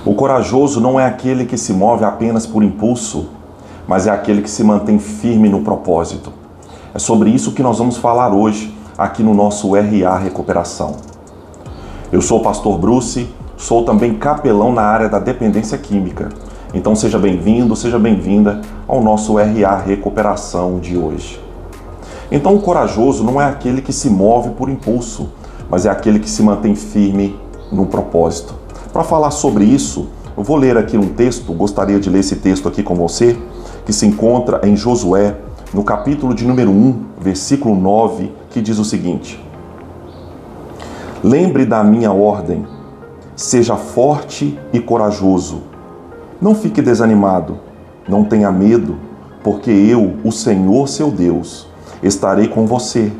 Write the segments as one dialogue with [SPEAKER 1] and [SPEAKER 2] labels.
[SPEAKER 1] O corajoso não é aquele que se move apenas por impulso, mas é aquele que se mantém firme no propósito. É sobre isso que nós vamos falar hoje, aqui no nosso RA Recuperação. Eu sou o pastor Bruce, sou também capelão na área da dependência química. Então seja bem-vindo, seja bem-vinda ao nosso RA Recuperação de hoje. Então o corajoso não é aquele que se move por impulso, mas é aquele que se mantém firme no propósito. Para falar sobre isso, eu vou ler aqui um texto, gostaria de ler esse texto aqui com você, que se encontra em Josué, no capítulo de número 1, versículo 9, que diz o seguinte: Lembre da minha ordem, seja forte e corajoso. Não fique desanimado, não tenha medo, porque eu, o Senhor seu Deus, estarei com você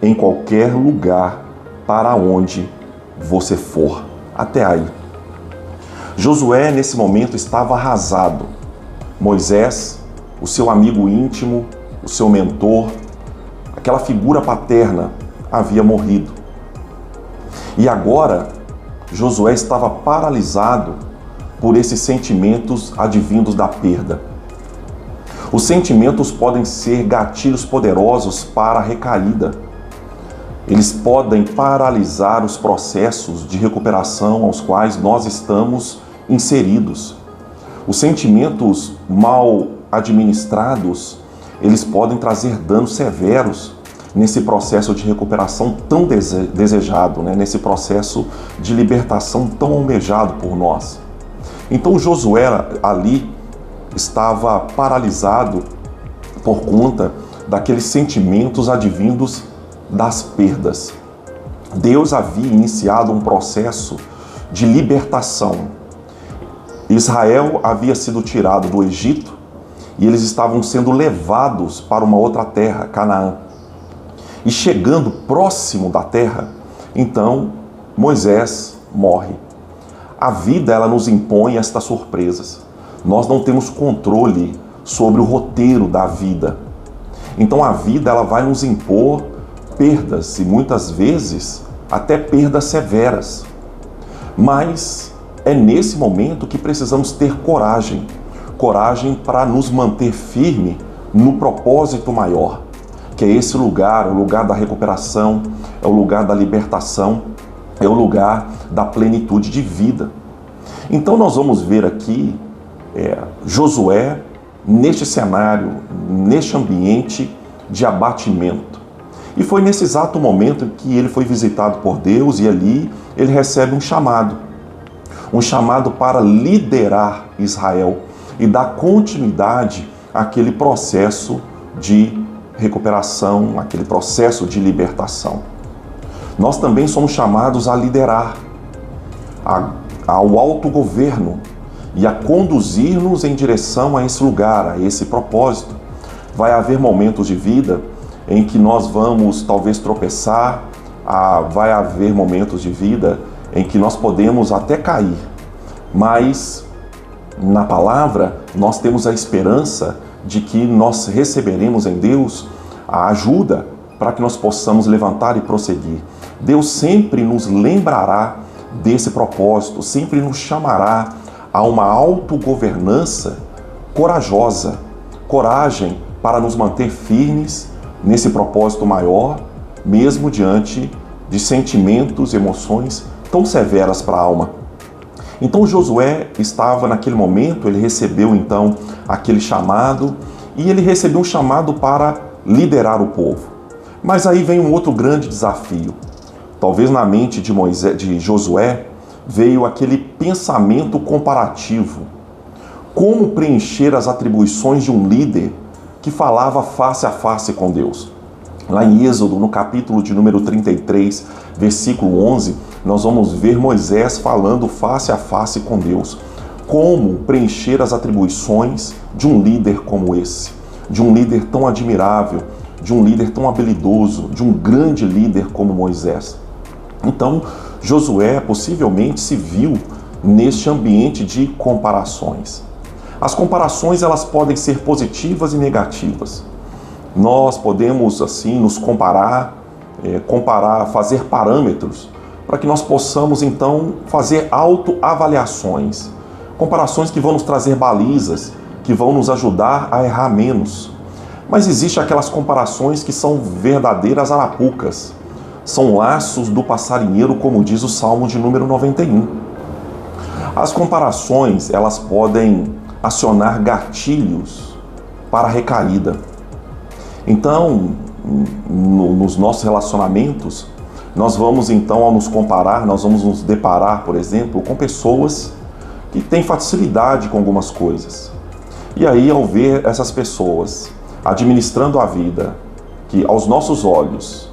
[SPEAKER 1] em qualquer lugar para onde você for. Até aí. Josué, nesse momento, estava arrasado. Moisés, o seu amigo íntimo, o seu mentor, aquela figura paterna, havia morrido. E agora, Josué estava paralisado por esses sentimentos advindos da perda. Os sentimentos podem ser gatilhos poderosos para a recaída. Eles podem paralisar os processos de recuperação aos quais nós estamos inseridos. Os sentimentos mal administrados, eles podem trazer danos severos nesse processo de recuperação tão desejado, nesse processo de libertação tão almejado por nós. Então Josué ali estava paralisado por conta daqueles sentimentos advindos das perdas. Deus havia iniciado um processo de libertação. Israel havia sido tirado do Egito e eles estavam sendo levados para uma outra terra, Canaã. E chegando próximo da terra, então Moisés morre. A vida, ela nos impõe estas surpresas. Nós não temos controle sobre o roteiro da vida. Então a vida, ela vai nos impor perdas e muitas vezes até perdas severas. Mas é nesse momento que precisamos ter coragem. Coragem para nos manter firme no propósito maior, que é esse lugar, o lugar da recuperação, é o lugar da libertação, é o lugar da plenitude de vida. Então nós vamos ver aqui Josué neste cenário, neste ambiente de abatimento. E foi nesse exato momento que ele foi visitado por Deus e ali ele recebe um chamado para liderar Israel e dar continuidade àquele processo de recuperação, aquele processo de libertação. Nós também somos chamados a liderar, ao autogoverno e a conduzir-nos em direção a esse lugar, a esse propósito. Vai haver momentos de vida em que nós vamos talvez tropeçar, vai haver momentos de vida em que nós podemos até cair, mas na palavra nós temos a esperança de que nós receberemos em Deus a ajuda para que nós possamos levantar e prosseguir. Deus sempre nos lembrará desse propósito, sempre nos chamará a uma autogovernança corajosa, coragem para nos manter firmes nesse propósito maior, mesmo diante de sentimentos, emoções tão severas para a alma. Então Josué estava naquele momento, ele recebeu então aquele chamado e ele recebeu um chamado para liderar o povo. Mas aí vem um outro grande desafio. Talvez na mente de Josué veio aquele pensamento comparativo. Como preencher as atribuições de um líder que falava face a face com Deus? Lá em Êxodo, no capítulo de número 33, versículo 11, nós vamos ver Moisés falando face a face com Deus. Como preencher as atribuições de um líder como esse? De um líder tão admirável, de um líder tão habilidoso, de um grande líder como Moisés. Então, Josué possivelmente se viu neste ambiente de comparações. As comparações, elas podem ser positivas e negativas. Nós podemos, assim, nos comparar, fazer parâmetros para que nós possamos, então, fazer autoavaliações comparações que vão nos trazer balizas, que vão nos ajudar a errar menos. Mas existem aquelas comparações que são verdadeiras arapucas, são laços do passarinheiro, como diz o Salmo de número 91. As comparações, elas podem acionar gatilhos para a recaída. Então, nos nossos relacionamentos, nós vamos então, ao nos comparar, nós vamos nos deparar, por exemplo, com pessoas que têm facilidade com algumas coisas. E aí, ao ver essas pessoas administrando a vida, que aos nossos olhos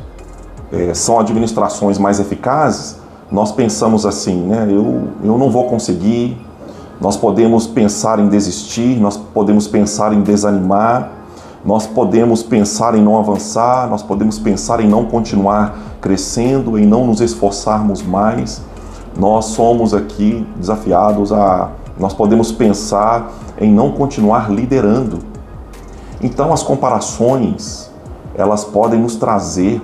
[SPEAKER 1] são administrações mais eficazes, nós pensamos assim, né? Eu não vou conseguir. Nós podemos pensar em desistir, nós podemos pensar em desanimar, nós podemos pensar em não avançar, nós podemos pensar em não continuar crescendo, em não nos esforçarmos mais. Nós somos aqui desafiados nós podemos pensar em não continuar liderando. Então as comparações, elas podem nos trazer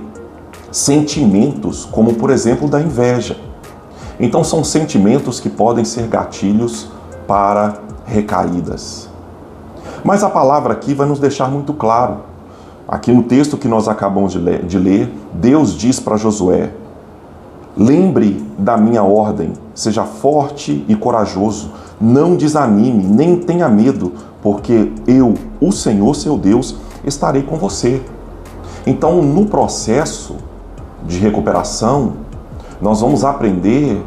[SPEAKER 1] sentimentos, como por exemplo da inveja. Então são sentimentos que podem ser gatilhos para recaídas. Mas a palavra aqui vai nos deixar muito claro. Aqui no texto que nós acabamos de ler, Deus diz para Josué: lembre da minha ordem, seja forte e corajoso, não desanime, nem tenha medo, porque eu, o Senhor seu Deus, estarei com você. Então, no processo de recuperação, nós vamos aprender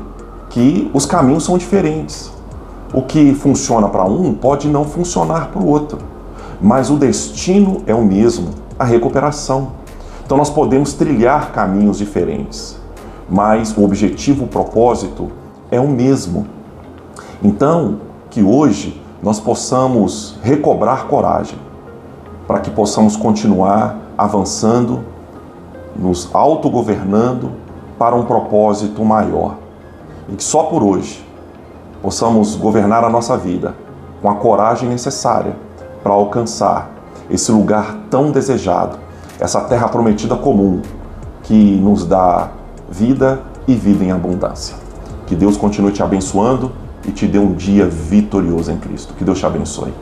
[SPEAKER 1] que os caminhos são diferentes. O que funciona para um pode não funcionar para o outro, mas o destino é o mesmo, a recuperação. Então nós podemos trilhar caminhos diferentes, mas o objetivo, o propósito é o mesmo. Então, que hoje nós possamos recobrar coragem, para que possamos continuar avançando, nos autogovernando para um propósito maior. E que só por hoje possamos governar a nossa vida com a coragem necessária para alcançar esse lugar tão desejado, essa terra prometida comum que nos dá vida e vida em abundância. Que Deus continue te abençoando e te dê um dia vitorioso em Cristo. Que Deus te abençoe.